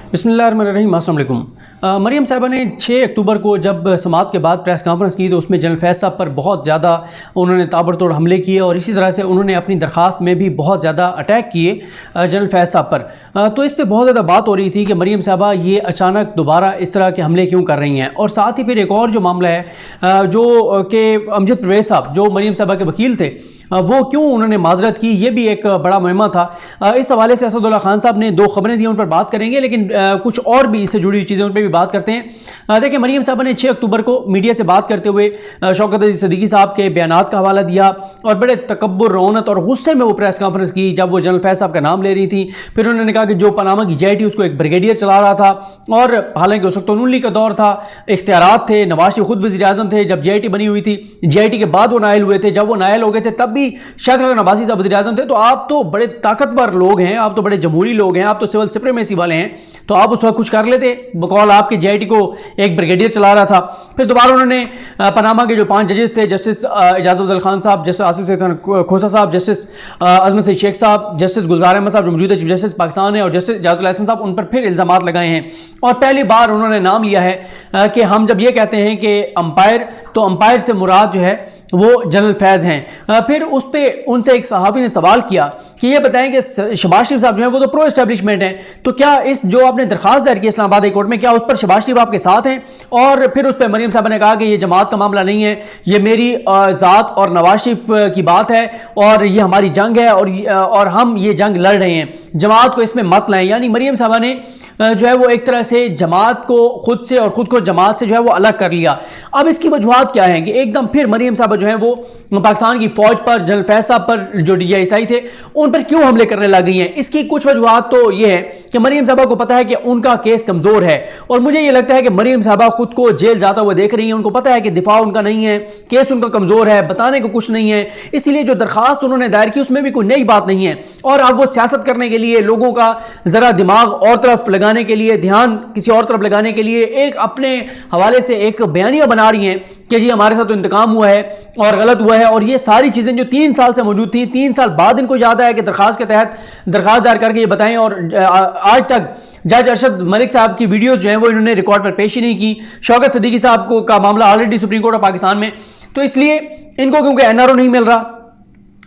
बिस्मिल्लाहिर्रहमानिर्रहीम। अस्सलाम वालेकुम। मरीम साहिबा ने 6 अक्टूबर को जब समाअत के बाद प्रेस कॉन्फ्रेंस की तो उसमें जनरल फैज़ साहब पर बहुत ज़्यादा उन्होंने ताबड़तोड़ हमले किए और इसी तरह से उन्होंने अपनी दरख्वास्त में भी बहुत ज़्यादा अटैक किए जनरल फैज़ साहब पर। तो इस पर बहुत ज़्यादा बात हो रही थी कि मरीम साहिबा ये अचानक दोबारा इस तरह के हमले क्यों कर रही हैं। और साथ ही फिर एक और जो मामला है जो कि अमजद परवेज़ साहब जो मरीम साहिबा के वकील थे वो क्यों उन्होंने माजरत की, ये भी एक बड़ा मुहिम्मा था। इस हवाले से असदुल्ला खान साहब ने 2 खबरें दी, उन पर बात करेंगे, लेकिन कुछ और भी इससे जुड़ी हुई चीज़ें उन पर भी बात करते हैं। देखिए, मरीम साहबा ने 6 अक्टूबर को मीडिया से बात करते हुए शौकत अली सिद्दीकी साहब के बयानात का हवाला दिया और बड़े तकब्बुर, रौनत और गुस्से में वो प्रेस कॉन्फ्रेंस की जब वो जनरल फैज़ साहब का नाम ले रही थी। फिर उन्होंने कहा कि जो पनामा की JIT उसको एक ब्रिगेडियर चला रहा था और हालांकि उस वक्त नून लीग का दौर था, इख्तियारात थे, नवाज शरीफ खुद वज़ीर आज़म थे जब JIT बनी हुई थी, JIT के बाद वो नायल हुए थे। जब वो नायल हो गए थे तब भी शायद नवाज़ी साहब वज़ीर आज़म थे। तो आप तो बड़े ताकतवर लोग हैं, आप तो बड़े जमहूरी लोग हैं, आप तो सिविल सुप्रीमेसी वाले हैं, तो आप उस वक्त कुछ कर लेते। बकौल आपके JIT को एक ब्रिगेडियर चला रहा था। फिर दोबारा उन्होंने पनामा के जो 5 जजेस थे, जस्टिस एजाज अफजल खान साहब, जस्टिस आसिफ सैयद खोसा साहब, जस्टिस अजमत सईद शेख साहब, जस्टिस गुलजार अहमद साहब जो मौजूदा चीफ जस्टिस पाकिस्तान है, और जस्टिस एजाजुल हसन साहब, उन पर फिर इल्ज़ामात लगाए हैं। और पहली बार उन्होंने नाम लिया है कि हम जब ये कहते हैं कि अंपायर, तो अंपायर से मुराद जो है वो जनरल फैज़ हैं। फिर उस पर उनसे एक सहाफ़ी ने सवाल किया कि ये बताएं कि शहबाज शरीफ साहब जो हैं वो तो प्रो एस्टेब्लिशमेंट हैं, तो क्या इस जो आपने दरख्वास्त दायर की इस्लामाबाद हाई कोर्ट में, क्या उस पर शहबाज शरीफ आपके साथ हैं? और फिर उस पर मरीम साहब ने कहा कि ये जमात का मामला नहीं है, ये मेरी ज़ात और नवाज शरीफ की बात है और ये हमारी जंग है और हम ये जंग लड़ रहे हैं, जमात को इसमें मत लाएं। यानी मरीम साहबा ने जो है वो एक तरह से जमात को खुद से और ख़ुद को जमात से जो है वो अलग कर लिया। अब इसकी वजूहत क्या है कि एकदम फिर मरीम साहबा जो है वो पाकिस्तान की फ़ौज पर, जनरल फैज़ साहब पर जो DISI थे उन पर क्यों हमले करने लग गई हैं। इसकी कुछ वजूहत तो ये है कि मरीम साहबा को पता है कि उनका केस कमज़ोर है और मुझे ये लगता है कि मरीम साहबा खुद को जेल जाता हुआ देख रही हैं। उनको पता है कि दिफा उनका नहीं है, केस उनका कमज़ोर है, बताने को कुछ नहीं है, इसीलिए जो दरख्वास्त उन्होंने दायर की उसमें भी कोई नई बात नहीं है। और अब वो सियासत करने के लिए, लोगों का ज़रा दिमाग और तरफ लगाने के लिए, ध्यान किसी और तरफ लगाने के लिए एक अपने हवाले से एक बयानिया बना रही हैं कि जी हमारे साथ तो इंतकाम हुआ है और गलत हुआ है। और ये सारी चीज़ें जो 3 साल से मौजूद थी, 3 साल बाद इनको याद आया कि दरख्वास्त के तहत दरख्वास्त दायर करके ये बताएं। और आज तक जज अरशद मलिक साहब की वीडियोस जो हैं वो इन्होंने रिकॉर्ड पर पेश ही नहीं की। शौकत सिद्दीकी साहब को का मामला already supreme court of Pakistan में, तो इसलिए इनको क्योंकि NRO नहीं मिल रहा,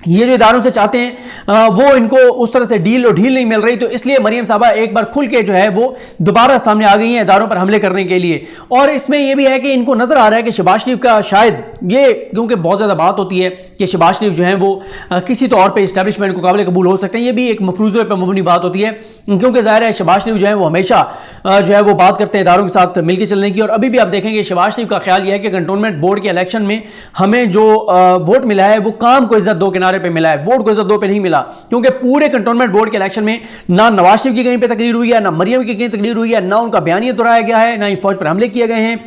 ये जो इदारों से चाहते हैं वो इनको उस तरह से डील और ढील नहीं मिल रही, तो इसलिए मरीम साहबा एक बार खुल के जो है वो दोबारा सामने आ गई हैं इदारों पर हमले करने के लिए। और इसमें यह भी है कि इनको नजर आ रहा है कि शहबाज शरीफ का शायद ये, क्योंकि बहुत ज़्यादा बात होती है कि शहबाज शरीफ जो है वो किसी तौर पर इस्टेब्लिशमेंट को काबिल कबूल हो सकते हैं, ये भी एक मफरूज़े पर मबनी बात होती है, क्योंकि ज़ाहिर है शहबाज शरीफ जो है वो हमेशा जो है वो बात करते हैं इदारों के साथ मिलकर चलने की। और अभी भी आप देखेंगे शहबाज शरीफ का ख्याल यह है कि कंटोनमेंट बोर्ड के इलेक्शन में हमें जो वोट मिला है वो काम को इज्जत दो किनारे पर मिला है, वोट को इज्जत दो पे नहीं मिला। क्योंकि पूरे कंटोनमेंट बोर्ड के इलेक्शन में ना नवाज शरीफ की कहीं पे तकरीर हुई है, ना मरियम की कहीं तकरीर हुई है, ना उनका बयानिया दोहराया गया है, ना ही फौज पर हमले किए गए हैं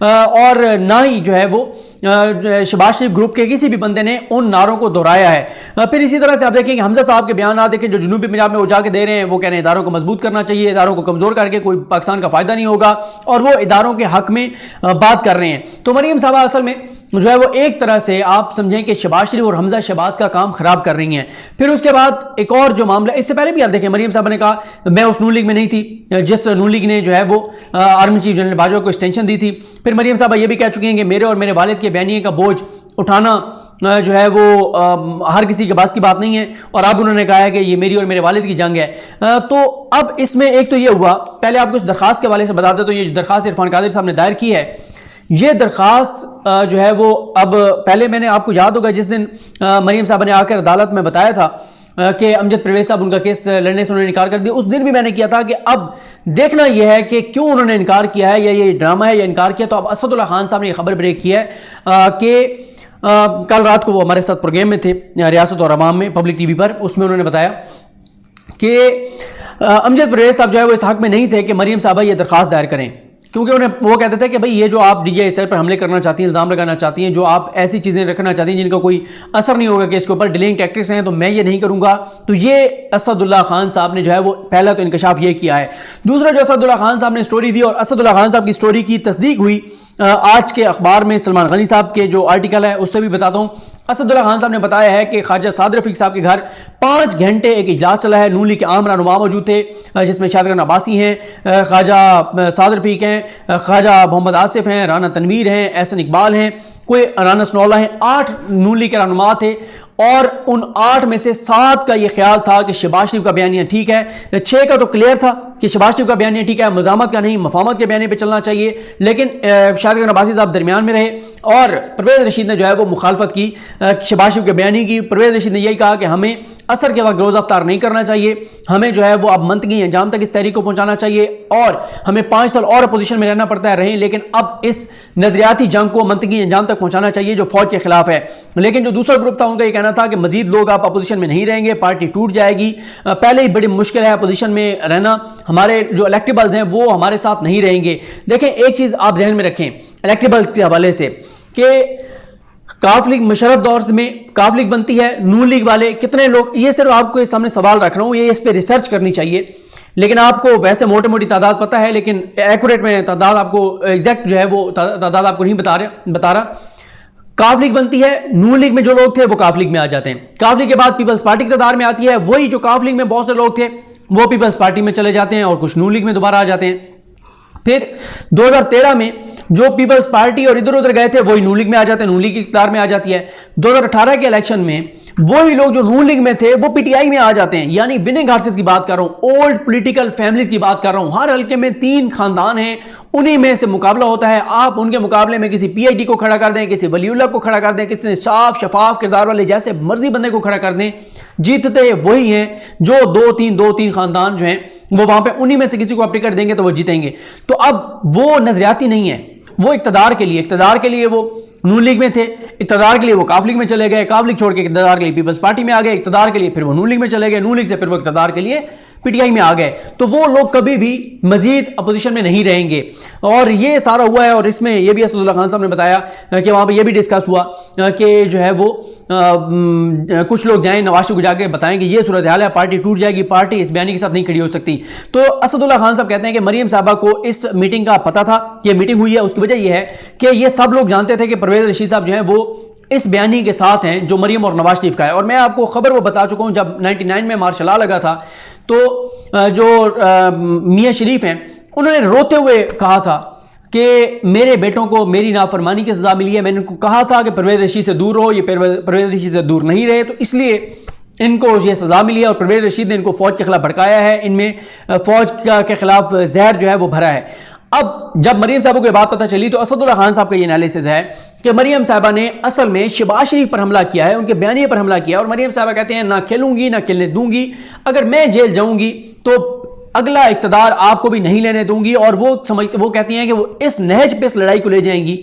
और ना ही जो है वो शहबाज शरीफ ग्रुप के किसी भी बंदे ने उन नारों को दोहराया है। फिर इसी तरह से आप देखेंगे हमजा साहब के बयान देखें जो जनूबी पंजाब में वो जाके दे रहे हैं, वो कह रहे हैं इदारों को मजबूत करना चाहिए, इदारों को कमजोर करके कोई पाकिस्तान का फायदा नहीं होगा, और वो इदारों के हक में बात कर रहे हैं। तो मरीम साहबा असल में जो है वो एक तरह से आप समझें कि शहबाज शरीफ और हमजा शहबाज का काम खराब कर रही हैं। फिर उसके बाद एक और जो मामला, इससे पहले भी आप देखें मरीम साहब ने कहा मैं उस नून लीग में नहीं थी जिस नून लीग ने जो है वो आर्मी चीफ जनरल बाजवा को एक्सटेंशन दी थी। फिर मरीम साहब ये भी कह चुकी हैं कि मेरे और मेरे वालिद के बयानिए का बोझ उठाना जो है वो हर किसी के पास की बात नहीं है, और अब उन्होंने कहा है कि ये मेरी और मेरे वालिद की जंग है। तो अब इसमें एक तो ये हुआ, पहले आपको इस दरखास्त के हवाले से बताते, तो ये दरखास्त इरफान कादिर साहब ने दायर की है, ये दरखास्त जो है वो अब पहले मैंने आपको याद होगा जिस दिन मरीम साहब ने आकर अदालत में बताया था कि अमजद परवेज़ साहब उनका केस लड़ने से उन्होंने इनकार कर दिया, उस दिन भी मैंने किया था कि अब देखना यह है कि क्यों उन्होंने इनकार किया है, या ये ड्रामा है या इनकार किया। तो अब असदुल्ला खान साहब ने यह खबर ब्रेक की है कि कल रात को वो हमारे साथ प्रोग्राम में थे रियासत और अवाम में पब्लिक TV पर, उसमें उन्होंने बताया कि अमजद परवेज़ साहब जो है वो इस हक में नहीं थे कि मरीम साहबा ये दरखास्त दायर करें, क्योंकि उन्हें वो कहते थे कि भाई ये जो आप DISI पर हमले करना चाहती हैं, इल्ज़ाम लगाना चाहती हैं, जो आप ऐसी चीज़ें रखना चाहती हैं जिनका कोई असर नहीं होगा कि इसके ऊपर डिलेइंग टैक्टिक्स हैं, तो मैं ये नहीं करूँगा। तो ये असदुल्ला खान साहब ने जो है वो पहला तो इंकशाफ ये किया है। दूसरा जो असदुल्ला खान साहब ने स्टोरी दी, और असदुल्ला खान साहब की स्टोरी की तस्दीक हुई आज के अखबार में, सलमान गनी साहब के जो आर्टिकल है उससे भी बताता हूँ असदुल्ला खान साहब ने बताया है कि ख्वाजा साद रफीक साहब के घर 5 घंटे एक इजलास चला है। नून लीग के आम रहनुमा मौजूद थे, जिसमें शादिक अब्बासी हैं, ख्वाजा साद रफीक हैं, ख्वाजा मोहम्मद आसिफ हैं, राना तनवीर हैं, एहसन इकबाल हैं, कोई राना सनौला हैं। 8 नून लीग के रहनुमा थे और उन 8 में से 7 का यह ख्याल था कि शहबाज शरीफ का बयानिया ठीक है। 6 का तो क्लियर था कि शहबाज शरीफ का बयानिया ठीक है, मज़ामत का नहीं, मफामत के बयानी पे चलना चाहिए। लेकिन शादिक अब्बासी साहब दरमियान में रहे और परवेज़ रशीद ने जो है वो मुखालफत की शहबाज शरीफ के बयानी की। परवेज़ रशीद ने यही कहा कि हमें असर के वक्त रोज़ अफ्तार नहीं करना चाहिए, हमें जो है वो अब मंतकी अंजाम तक इस तहरीक को पहुंचाना चाहिए और हमें 5 साल और अपोजिशन में रहना पड़ता है, रहें, लेकिन अब इस नजरियाती जंग को मंतकी अंजाम तक पहुंचाना चाहिए जो फौज के खिलाफ है। लेकिन जो दूसरा ग्रुप था उनका यह कहना था कि मजीद लोग आप अपोजिशन में नहीं रहेंगे, पार्टी टूट जाएगी, पहले ही बड़ी मुश्किल है अपोजिशन में रहना, हमारे जो इलेक्टेबल्स हैं वो हमारे साथ नहीं रहेंगे। देखें, एक चीज़ आप जहन में रखें इलेक्टेबल्स के हवाले से कि काफ लीग मुशर्रफ दौर में काफ लीग बनती है, नून लीग वाले कितने लोग, ये सिर्फ आपको सामने सवाल रख रहा हूँ, ये इस पर रिसर्च करनी चाहिए। लेकिन आपको वैसे मोटी मोटी तादाद पता है, लेकिन एक्यूरेट में तादाद आपको एग्जैक्ट जो है वो तादाद आपको नहीं बता रहा। काफ लीग बनती है, नून लीग में जो लोग थे वो काफ लीग में आ जाते हैं, काफ लीग के बाद पीपल्स पार्टी की तादाद में आती है, वही जो काफ लीग में बहुत से लोग थे वो पीपल्स पार्टी में चले जाते हैं और कुछ नून लीग में दोबारा आ जाते हैं। फिर 2013 में जो पीपल्स पार्टी और इधर उधर गए थे वही नून लीग में आ जाते हैं, नून लीग की इख्तियार में आ जाती है। 2018 के इलेक्शन में वही लोग जो नून लीग में थे वो पीटीआई में आ जाते हैं, यानी विनिंग हार्सेस की बात कर रहा हूं, ओल्ड पॉलिटिकल फैमिलीज की बात कर रहा हूं। हर हल्के में 3 खानदान हैं, उन्हीं में से मुकाबला होता है। आप उनके मुकाबले में किसी पीआईडी को खड़ा कर दें, किसी वलीउल्लाह को खड़ा कर दें, किसी साफ शफाफ किरदार वाले जैसे मर्जी बंदे को खड़ा कर दें, जीतते वही हैं जो 2-3 खानदान जो हैं वो वहां पे उन्हीं में से किसी को आप टिकट देंगे तो वो जीतेंगे। तो अब वो नजरियाती नहीं है, वो इक्तदार के लिए वो नून लीग में थे, इक्तदार के लिए वो काफ लीग में चले गए, काफ लीग छोड़ के इक्तदार के लिए पीपल्स पार्टी में आ गए, इक्तदार के लिए फिर वो नून लीग में चले गए, नून लीग से फिर वो इक्तदार के लिए पीटीआई में आ गए। तो वो लोग कभी भी मजीद अपोजिशन में नहीं रहेंगे और ये सारा हुआ है। और इसमें यह भी असदुल्ला खान साहब ने बताया कि वहाँ पे ये भी डिस्कस हुआ कि जो है वो कुछ लोग जाएं नवाज शरीफ को जाके बताएं कि ये सूरत हाल है, पार्टी टूट जाएगी, पार्टी इस बयानी के साथ नहीं खड़ी हो सकती। तो असदुल्ला खान साहब कहते हैं कि मरियम साहबा को इस मीटिंग का पता था कि ये मीटिंग हुई है। उसकी वजह यह है कि ये सब लोग जानते थे कि परवेज रशीद साहब जो है वो इस बयानी के साथ हैं जो मरियम और नवाज शरीफ का है। और मैं आपको खबर वो बता चुका हूं, जब 99 में मार्शल लॉ लगा था तो जो मियां शरीफ हैं उन्होंने रोते हुए कहा था कि मेरे बेटों को मेरी नाफरमानी की सजा मिली है, मैंने उनको कहा था कि परवेज रशीद से दूर रहो, ये परवेज रशीद से दूर नहीं रहे, तो इसलिए इनको ये सजा मिली है। और परवेज रशीद ने इनको फौज के खिलाफ भड़काया है, इनमें फौज के खिलाफ जहर जो है वो भरा है। अब जब मरियम साहब को ये बात पता चली तो असदुल्ला खान साहब का ये एनालिसिस है कि मरियम साहबा ने असल में शहबाज शरीफ पर हमला किया है, उनके बयानिए पर हमला किया। और मरियम साहबा कहते हैं ना खेलूंगी ना खेलने दूंगी, अगर मैं जेल जाऊंगी तो अगला इक्तदार आपको भी नहीं लेने दूंगी। और वो कहती हैं कि वो इस नहज पे इस लड़ाई को ले जाएंगी,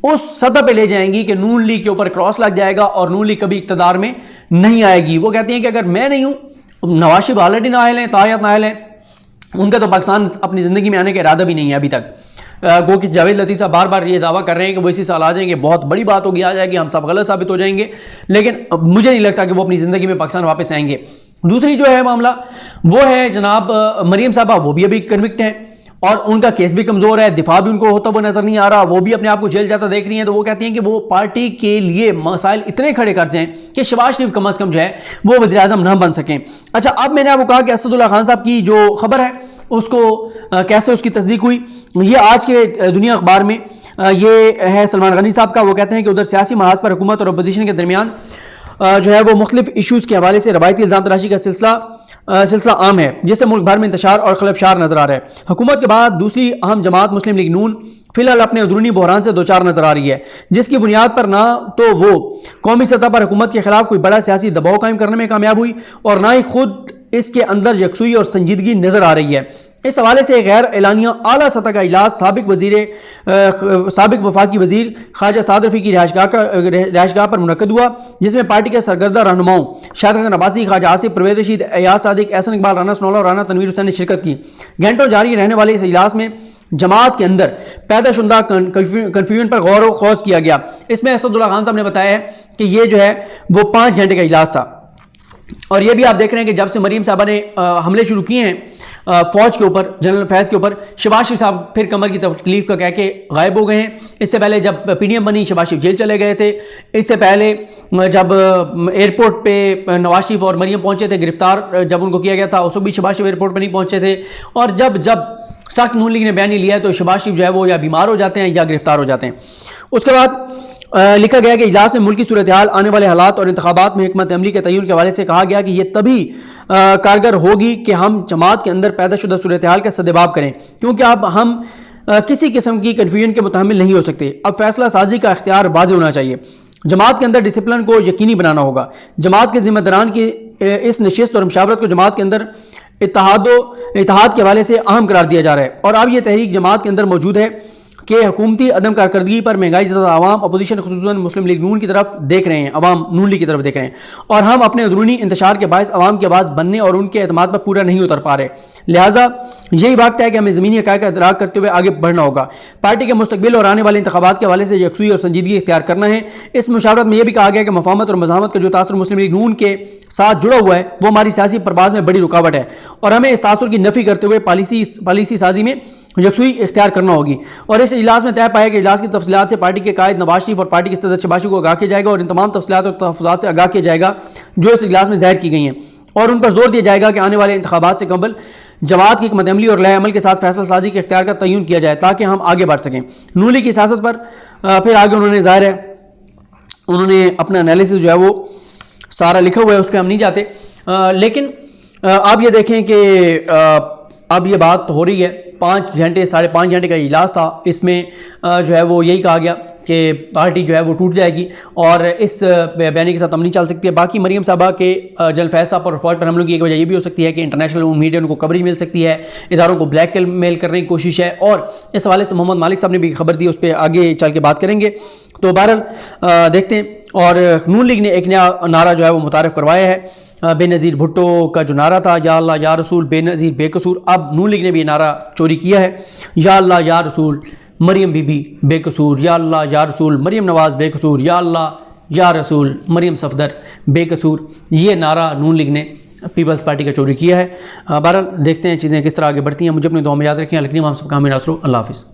उस सतह पे ले जाएंगी कि नून लीग के ऊपर क्रॉस लग जाएगा और नून लीग कभी इक्तदार में नहीं आएगी। वो कहती हैं कि अगर मैं नहीं हूं, नवाज शरीफ ऑलरेडी नाअहल हैं, तायत नाअहल हैं, उनका तो पाकिस्तान अपनी ज़िंदगी में आने का इरादा भी नहीं है अभी तक। गो कि जावेद लतीफ़ साहब बार बार ये दावा कर रहे हैं कि वो इसी साल आ जाएंगे, बहुत बड़ी बात होगी, आ जाएगी, हम सब गलत साबित हो जाएंगे, लेकिन मुझे नहीं लगता कि वो अपनी ज़िंदगी में पाकिस्तान वापस आएंगे। दूसरी जो है मामला वो है जनाब मरियम साहबा, वो भी अभी कन्विक्ट हैं और उनका केस भी कमज़ोर है, दिफा भी उनको होता हुआ नज़र नहीं आ रहा, वो भी अपने आप को जेल जाता देख रही हैं। तो वो कहती हैं कि वो पार्टी के लिए मसाइल इतने खड़े कर जाएं कि शहबाज शरीफ कम अज़ कम जो है वो वज़ीर आज़म न बन सकें। अच्छा, अब मैंने आपको कहा कि असदुल्ला खान साहब की जो खबर है उसको कैसे उसकी तस्दीक हुई, ये आज के दुनिया अखबार में ये है सलमान गनी साहब का। वो कहते हैं कि उधर सियासी महाज पर हुकूमत और अपोजिशन के दरमियान जो है वो मुख्तलिफ इशूज़ के हवाले से रवायती इल्ज़ाम तराशी का सिलसिला आम है, जिससे मुल्क भर में इंतशार और खलफशार नजर आ रहा है। हुकूमत के बाद दूसरी अहम जमात मुस्लिम लीग नून फिलहाल अपने अंदरूनी बहरान से दो चार नजर आ रही है, जिसकी बुनियाद पर ना तो वो कौमी सतह पर हुकूमत के खिलाफ कोई बड़ा सियासी दबाव कायम करने में कामयाब हुई और ना ही खुद इसके अंदर यकसुई और संजीदगी नजर आ रही है। इस हवाले से गैर एलानिया आला सतह का इजलास साबिक वफाकी वजीर ख्वाजा साद रफीक की रिहाइशगाह पर मुनक्कद हुआ, जिसमें पार्टी के सरगर्दा रहनुमाओं शादिक अब्बासी, ख्वाजा आसिफ, परवेज रशीद, एयाज सादिक, एहसन इकबाल, राना सनौला और राना तनवीर हुसैन ने शिरकत की। घंटों जारी रहने वाले इस इजलास में जमात के अंदर पैदा शुदा कन्फ्यूजन पर गौर व खौज किया गया। इसमें असदुल्ला खान साहब ने बताया है कि ये जो है वो 5 घंटे का इजलास था। और ये भी आप देख रहे हैं कि जब से मरीम साहबा ने हमले शुरू किए हैं फ़ौज के ऊपर, जनरल फैज़ के ऊपर, शहबाज शरीफ साहब फिर कमर की तकलीफ का कह के गायब हो गए हैं। इससे पहले जब PDM बनी, शहबाज शरीफ जेल चले गए थे। इससे पहले जब एयरपोर्ट पे नवाज शरीफ और मरीम पहुंचे थे, गिरफ्तार जब उनको किया गया था, उस वक्त भी शहबाज शरीफ एयरपोर्ट पर नहीं पहुंचे थे। और जब सख्त नून लीग ने बयान लिया है तो शहबाज शरीफ जो है वो या बीमार हो जाते हैं या गिरफ्तार हो जाते हैं। उसके बाद लिखा गया कि इजलास में मुल्क की सूरत हाल, आने वाले हालात और इंतखाबात में हिकमत अमली के तय्युन के हवाले से कहा गया कि यह तभी कारगर होगी कि हम जमात के अंदर पैदाशुदा सूरत हाल का सद्देबाब करें, क्योंकि अब हम किसी किस्म की कन्फ्यूजन के मुतहम्मिल नहीं हो सकते। अब फैसला साजी का इख्तियार वाज़ेह होना चाहिए। जमात के अंदर डिसिप्लिन को यकीनी बनाना होगा। जमात के जिम्मेदारान की इस नशिस्त और मशावरत को जमात के अंदर इत्तेहाद के हवाले से अहम करार दिया जा रहा है। और अब यह तहरीक जमात के अंदर मौजूद है कि हुकूमती अदम कारकर्दगी पर महंगाई ज़्यादा आवाम अपोजिशन खुसूसन मुस्लिम लीग नून की तरफ देख रहे हैं, अवाम नून लीग की तरफ देख रहे हैं, और हम अपने अंदरूनी इंतशार के बायस अवाम की आवाज़ बनने और उनके एतमाद पर पूरा नहीं उतर पा रहे। लिहाजा यही वक्त है कि हमें ज़मीनी हक़ाइक़ का इदराक करते हुए आगे बढ़ना होगा। पार्टी के मुस्तकबिल और आने वाले इंतखाबात के हवाले से यकसुई और संजीदगी इख्तियार करना है। इस मुशावरत में यह भी कहा गया कि मफाहमत और मज़ाहमत का जो तासुर मुस्लिम लीग नून के साथ जुड़ा हुआ है वो हमारी सियासी परवाज़ में बड़ी रुकावट है, और हमें इस तासुर की नफ़ी करते हुए पॉलिसी साजी में यकसुई इख्तियार करना होगी। और इस इजलास में तय पाया कि इजलास की तफसीलात से पार्टी के कायद नवाज शरीफ और पार्टी के सदस्य शहबाज शरीफ को आगाह किया जाएगा, और इन तमाम तफसीलात और तहफ़्फ़ुज़ात से आगाह किया जाएगा जो इस इजलास में ज़ाहिर की गई हैं, और उन पर जोर दिया जाएगा कि आने वाले इंतखाबात से कबल जमात की हिकमत अमली और लय अमल के साथ फैसला साजी के इख्तियार का तय्युन किया जाए ताकि हम आगे बढ़ सकें। नून लीग की सियासत पर फिर आगे उन्होंने ज़ाहिर है उन्होंने अपना एनालिसिस जो है वो सारा लिखा हुआ है, उस पर हम नहीं जाते। लेकिन आप ये देखें कि अब ये बात हो रही है, 5 घंटे 5.5 घंटे का इजलास था। इसमें जो है वो यही कहा गया कि पार्टी जो है वो टूट जाएगी और इस बयानी के साथ हम नहीं चल सकती है। बाकी मरीम साहबा के जनरल फैज़ साहब और फौज पर हमलों की एक वजह ये भी हो सकती है कि इंटरनेशनल मीडिया उनको कवरेज मिल सकती है, इदारों को ब्लैकमेल करने की कोशिश है, और इस हवाले से मोहम्मद मालिक साहब ने भी खबर दी, उस पर आगे चल के बात करेंगे। तो बहरहाल देखते हैं। और नून लीग ने एक नया नारा जो है वो मुतारिफ करवाया है, बेनज़ीर भुट्टो का जो नारा था, या अल्लाह या रसूल बेनज़ीर बेकसूर, अब नून लीग ने भी ये नारा चोरी किया है, या अल्लाह या रसूल मरियम बीबी बेकसूर, या अल्लाह या रसूल मरियम नवाज़ बेकसूर, या अल्लाह या रसूल मरियम सफदर बेकसूर। ये नारा नून लीग ने पीपल्स पार्टी का चोरी किया है। बहरहाल देखते हैं चीज़ें किस तरह आगे बढ़ती हैं। मुझे अपनी दुआ में याद रखें। अलकरीम हम सब का हमें नासरो। अल्लाह हाफ़िज़।